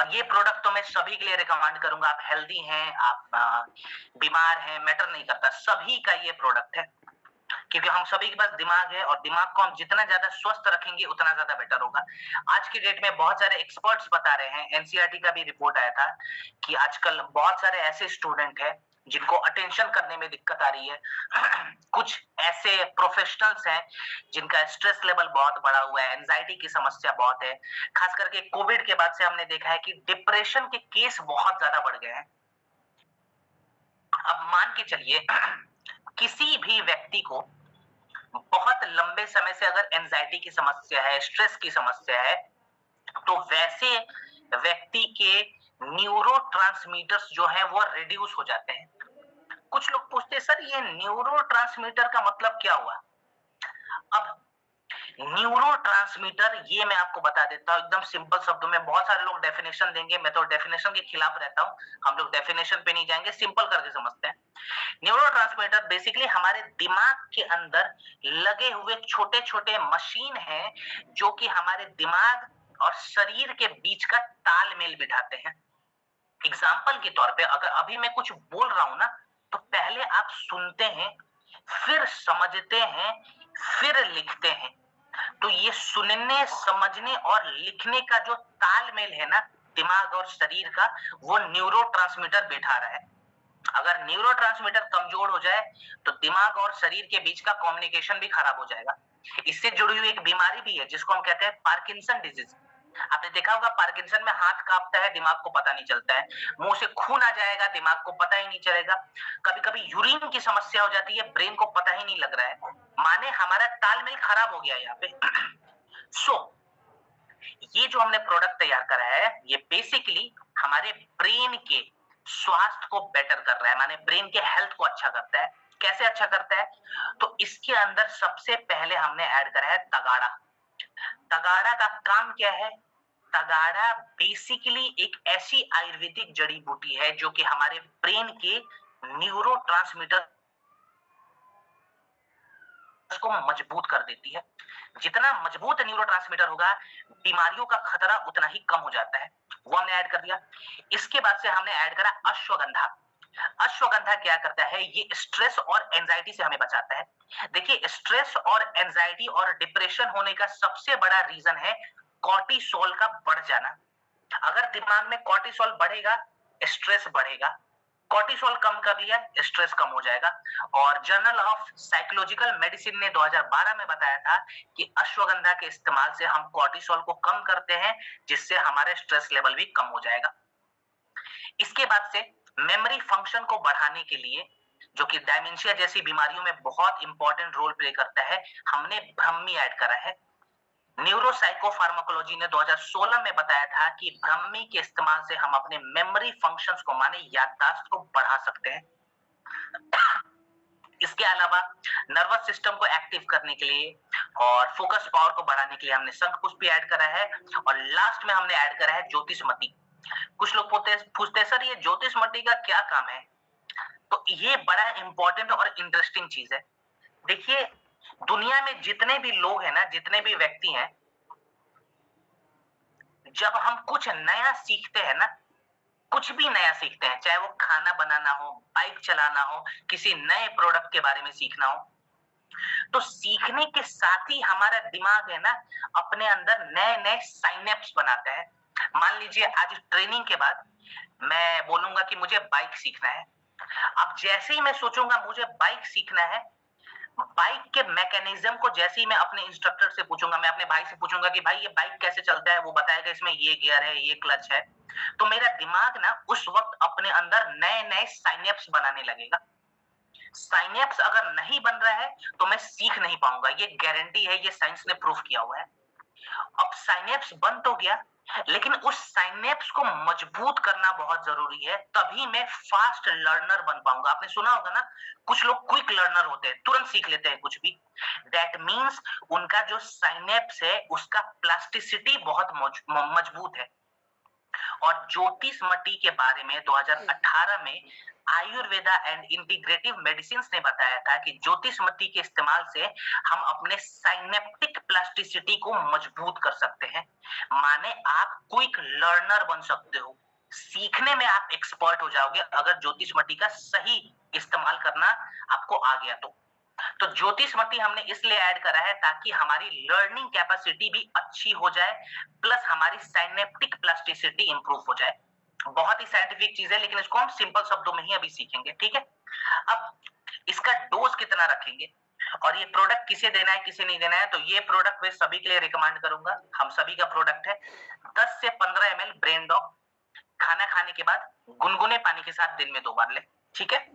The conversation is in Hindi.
और ये प्रोडक्ट तो मैं सभी के लिए रिकमेंड करूंगा। आप हेल्दी हैं, आप बीमार हैं, मैटर नहीं करता, सभी का ये प्रोडक्ट है, क्योंकि हम सभी के पास दिमाग है और दिमाग को हम जितना ज्यादा स्वस्थ रखेंगे उतना ज्यादा बेटर होगा। आज के डेट में बहुत सारे एक्सपर्ट्स बता रहे हैं, एनसीईआरटी का भी रिपोर्ट आया था कि आजकल बहुत सारे ऐसे स्टूडेंट हैं जिनको अटेंशन करने में दिक्कत आ रही है कुछ ऐसे प्रोफेशनल्स हैं जिनका स्ट्रेस लेवल बहुत बढ़ा हुआ है, एंजाइटी की समस्या बहुत है। खास करके कोविड के बाद से हमने देखा है कि डिप्रेशन के केस बहुत ज्यादा बढ़ गए हैं। अब मान के चलिए किसी भी व्यक्ति को बहुत लंबे समय से अगर एंजाइटी की समस्या है, स्ट्रेस की समस्या है, तो वैसे व्यक्ति के न्यूरोट्रांसमीटर्स जो है वो रिड्यूस हो जाते हैं। कुछ लोग पूछते हैं सर ये न्यूरोट्रांसमीटर का मतलब क्या हुआ? अब न्यूरोट्रांसमीटर ये मैं आपको बता देता हूँ एकदम सिंपल शब्दों में। बहुत सारे लोग डेफिनेशन देंगे, मैं तो डेफिनेशन के खिलाफ रहता हूँ, हम लोग डेफिनेशन पे नहीं जाएंगे, सिंपल करके समझते हैं। न्यूरोट्रांसमीटर बेसिकली हमारे दिमाग के अंदर लगे हुए छोटे छोटे मशीन हैं जो कि हमारे दिमाग और शरीर के बीच का तालमेल बिठाते हैं। एग्जाम्पल के तौर पे अगर अभी मैं कुछ बोल रहा हूं ना, तो पहले आप सुनते हैं, फिर समझते हैं, फिर लिखते हैं। तो ये सुनने, समझने और लिखने का जो तालमेल है ना दिमाग और शरीर का, वो न्यूरोट्रांसमीटर बिठा रहा है। अगर न्यूरोट्रांसमीटर कमजोर हो जाए तो दिमाग और शरीर के बीच का कम्युनिकेशन भी खराब हो जाएगा। इससे जुड़ी हुई एक बीमारी भी है जिसको हम कहते हैं पार्किंसन डिजीज। आपने देखा होगा पार्किंसन में हाथ कांपता है, दिमाग को पता नहीं चलता है, मुंह से खून आ जाएगा, दिमाग को पता ही नहीं चलेगा, कभी कभी यूरिन की समस्या हो जाती है, ब्रेन को पता ही नहीं लग रहा है, माने हमारा तालमेल खराब हो गया यहाँ पे सो ये जो हमने प्रोडक्ट तैयार करा है ये बेसिकली हमारे ब्रेन के स्वास्थ्य को बेटर कर रहा है, माने ब्रेन के हेल्थ को अच्छा करता है। कैसे अच्छा करता है? तो इसके अंदर सबसे पहले हमने ऐड करा है तगाड़ा। तगाड़ा का काम क्या है? तगाड़ा बेसिकली एक ऐसी आयुर्वेदिक जड़ी बूटी है जो कि हमारे ब्रेन के न्यूरोट्रांसमीटर को मजबूत कर देती है। जितना मजबूत न्यूरोट्रांसमीटर होगा बीमारियों का खतरा उतना ही कम हो जाता है, वो हमने ऐड कर दिया। इसके बाद से हमने ऐड करा अश्वगंधा। अश्वगंधा क्या करता है? ये स्ट्रेस और एंजाइटी से हमें बचाता है। देखिए स्ट्रेस और एंजाइटी और डिप्रेशन होने का सबसे बड़ा रीजन है कॉर्टिसोल का बढ़ जाना। अगर दिमाग में कॉर्टिसोल बढ़ेगा स्ट्रेस बढ़ेगा, कॉर्टिसोल कम कर लिया स्ट्रेस कम हो जाएगा। और जर्नल ऑफ साइकोलॉजिकल मेडिसिन ने 2012 में बताया था कि अश्वगंधा के इस्तेमाल से हम कॉर्टिसोल को कम करते हैं जिससे हमारा स्ट्रेस लेवल भी कम हो जाएगा। इसके बाद से मेमोरी फंक्शन को बढ़ाने के लिए, जो कि डायमेंशिया जैसी बीमारियों में बहुत इंपॉर्टेंट रोल प्ले करता है, हमने ब्रह्मी ऐड करा है। न्यूरोसाइकोफार्माकोलॉजी ने 2016 में बताया था कि ब्रह्मी के इस्तेमाल से हम अपने मेमोरी फंक्शंस को माने याददाश्त को बढ़ा सकते हैं। इसके अलावा नर्वस सिस्टम को एक्टिव करने के लिए और फोकस पावर को बढ़ाने के लिए हमने शंखपुष्प भी ऐड करा है। और लास्ट में हमने ऐड करा है ज्योतिषमती। कुछ लोग पूछते हैं सर ये ज्योतिषमती का क्या काम है? तो ये बड़ा इंपॉर्टेंट और इंटरेस्टिंग चीज है। देखिए दुनिया में जितने भी लोग हैं ना, जितने भी व्यक्ति हैं, जब हम कुछ नया सीखते हैं ना, कुछ भी नया सीखते हैं, चाहे वो खाना बनाना हो, बाइक चलाना हो, किसी नए प्रोडक्ट के बारे में सीखना हो, तो सीखने के साथ ही हमारा दिमाग है ना अपने अंदर नए नए साइनेप्स बनाता है। मान लीजिए आज ट्रेनिंग के बाद मैं बोलूंगा कि मुझे बाइक सीखना है। अब जैसे ही मैं सोचूंगा मुझे बाइक सीखना है, बाइक के मैकेनिज्म को जैसे ही मैं अपने इंस्ट्रक्टर से पूछूंगा, मैं अपने भाई से पूछूंगा कि भाई ये बाइक कैसे चलता है, वो बताएगा इसमें ये गियर है, ये क्लच है, तो मेरा दिमाग ना उस वक्त अपने अंदर नए नए साइनेप्स बनाने लगेगा। साइनेप्स अगर नहीं बन रहा है तो मैं सीख नहीं पाऊंगा, ये गारंटी है, ये साइंस ने प्रूफ किया हुआ है। अब साइनेप्स बन तो गया, लेकिन उस साइनेप्स को मजबूत करना बहुत जरूरी है, तभी मैं फास्ट लर्नर बन पाऊंगा। आपने सुना होगा ना कुछ लोग क्विक लर्नर होते हैं, तुरंत सीख लेते हैं कुछ भी। दैट मीन्स उनका जो साइनेप्स है उसका प्लास्टिसिटी बहुत मजबूत है। और ज्योतिषमती के बारे में 2018 में आयुर्वेदा एंड इंटीग्रेटिव मेडिसिन ने बताया था कि ज्योतिषमती के इस्तेमाल से हम अपने साइनेप्टिक प्लास्टिसिटी को मजबूत कर सकते हैं। माने आप क्विक लर्नर बन सकते हो, सीखने में आप एक्सपर्ट हो जाओगे अगर ज्योतिषमती का सही इस्तेमाल करना आपको आ गया तो ज्योतिषमती हमने इसलिए ऐड करा है ताकि हमारी लर्निंग कैपेसिटी भी अच्छी हो जाए, प्लस हमारी साइनेप्टिक प्लास्टिसिटी इंप्रूव हो जाए। बहुत ही साइंटिफिक चीज है, लेकिन इसको हम सिंपल शब्दों में ही अभी सीखेंगे, ठीक है। अब इसका डोज कितना रखेंगे और ये प्रोडक्ट किसे देना है किसे नहीं देना है, तो ये प्रोडक्ट मैं सभी के लिए रिकमेंड करूंगा, हम सभी का प्रोडक्ट है। 10 से 15 ml ब्रेन डॉग खाना खाने के बाद गुनगुने पानी के साथ दिन में 2 बार ले, ठीक है।